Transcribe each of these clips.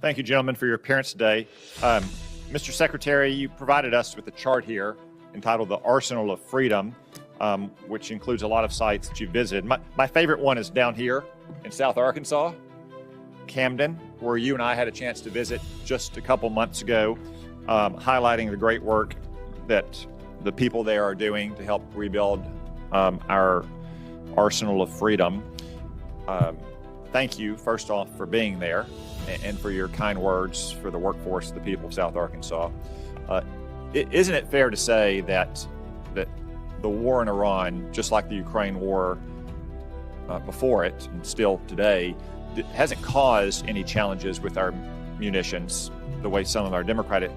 Thank you, gentlemen, for your appearance today. Mr. Secretary, you provided us with a chart here entitled The Arsenal of Freedom, which includes a lot of sites that you visited. My favorite one is down here in South Arkansas, Camden, where you and I had a chance to visit just a couple months ago, highlighting the great work that the people there are doing to help rebuild our arsenal of freedom. Thank you, first off, for being there and for your kind words for the workforce of the people of South Arkansas. Isn't it fair to say that the war in Iran, just like the Ukraine war before it and still today, hasn't caused any challenges with our munitions the way some of our Democratic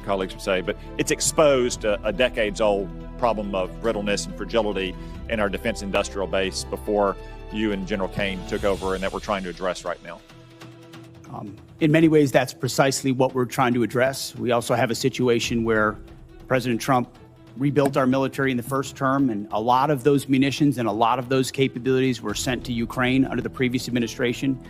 colleagues would say, but it's exposed a decades-old problem of brittleness and fragility in our defense industrial base before you and General Kane took over, and that we're trying to address right now? In many ways, that's precisely what we're trying to address. We also have a situation where President Trump rebuilt our military in the first term, and a lot of those munitions and a lot of those capabilities were sent to Ukraine under the previous administration,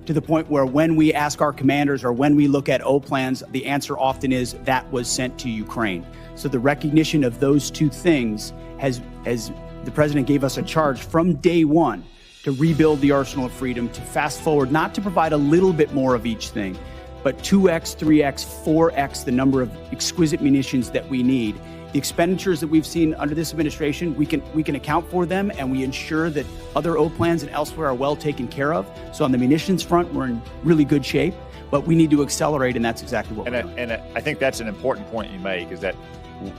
to the point where when we ask our commanders or when we look at O plans, the answer often is that was sent to Ukraine. So the recognition of those two things has the president gave us a charge from day one to rebuild the arsenal of freedom, to fast forward, not to provide a little bit more of each thing, but 2x, 3x, 4x the number of exquisite munitions that we need. The expenditures that we've seen under this administration, we can account for them, and we ensure that other O plans and elsewhere are well taken care of. So on the munitions front, we're in really good shape, but we need to accelerate, and that's exactly what we're doing. And I think that's an important point you make, is that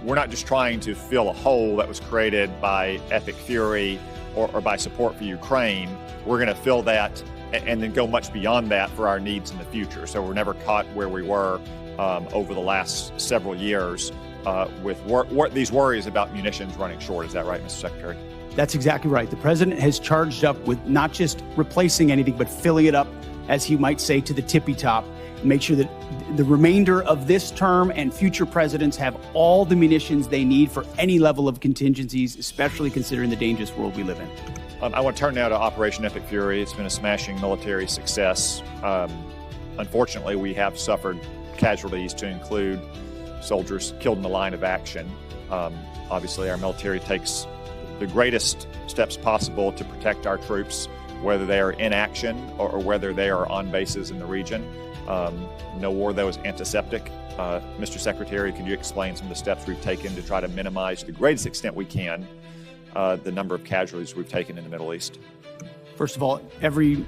we're not just trying to fill a hole that was created by epic fury or by support for Ukraine. We're going to fill that and then go much beyond that for our needs in the future. So we're never caught where we were over the last several years with these worries about munitions running short. Is that right, Mr. Secretary? That's exactly right. The president has charged up with not just replacing anything, but filling it up, as he might say, to the tippy top, and make sure that the remainder of this term and future presidents have all the munitions they need for any level of contingencies, especially considering the dangerous world we live in. I want to turn now to Operation Epic Fury. It's been a smashing military success. Unfortunately, we have suffered casualties, to include soldiers killed in the line of action. Obviously, our military takes the greatest steps possible to protect our troops, whether they are in action or whether they are on bases in the region. No war, though, is antiseptic. Mr. Secretary, can you explain some of the steps we've taken to try to minimize, to the greatest extent we can, the number of casualties we've taken in the Middle East? First of all, every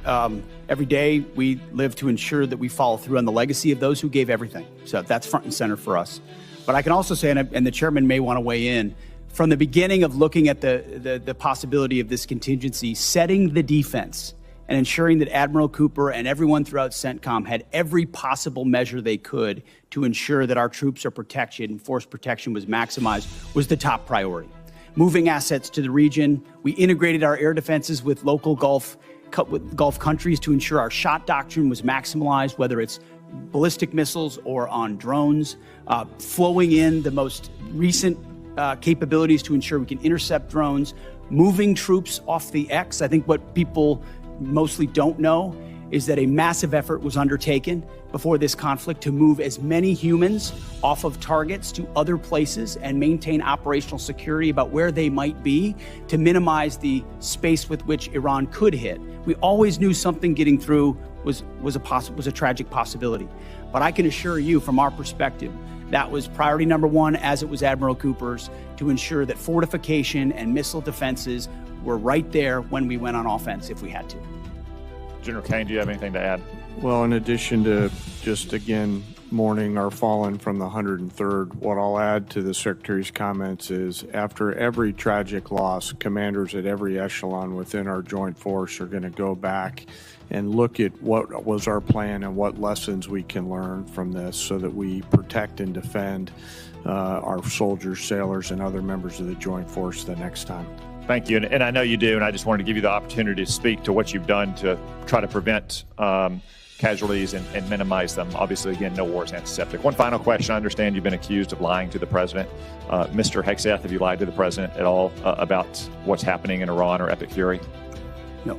day we live to ensure that we follow through on the legacy of those who gave everything. So that's front and center for us. But I can also say, and the chairman may want to weigh in, from the beginning of looking at the possibility of this contingency, setting the defense and ensuring that Admiral Cooper and everyone throughout CENTCOM had every possible measure they could to ensure that our troops are protected and force protection was maximized was the top priority. Moving assets to the region, we integrated our air defenses with local Gulf countries to ensure our shot doctrine was maximized, whether it's ballistic missiles or on drones, flowing in the most recent capabilities to ensure we can intercept drones, moving troops off the X. I think what people mostly don't know is that a massive effort was undertaken before this conflict to move as many humans off of targets to other places and maintain operational security about where they might be to minimize the space with which Iran could hit. We always knew something getting through was a tragic possibility. But I can assure you, from our perspective, that was priority number one, as it was Admiral Cooper's, to ensure that fortification and missile defenses were right there when we went on offense if we had to. General Kane, do you have anything to add? Well, in addition to just, again, mourning our fallen from the 103rd, what I'll add to the Secretary's comments is after every tragic loss, commanders at every echelon within our joint force are going to go back and look at what was our plan and what lessons we can learn from this so that we protect and defend our soldiers, sailors, and other members of the joint force the next time. Thank you, and I know you do, and I just wanted to give you the opportunity to speak to what you've done to try to prevent casualties and minimize them. Obviously, again, no war is antiseptic. One final question. I understand you've been accused of lying to the president. Mr. Hegseth, have you lied to the president at all about what's happening in Iran or Epic Fury?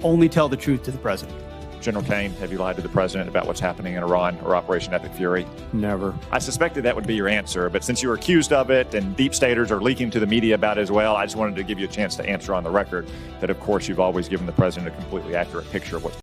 Only tell the truth to the president. General Kane, have you lied to the president about what's happening in Iran or Operation Epic Fury? Never. I suspected that would be your answer, but since you were accused of it and deep staters are leaking to the media about it as well, I just wanted to give you a chance to answer on the record that, of course, you've always given the president a completely accurate picture of what's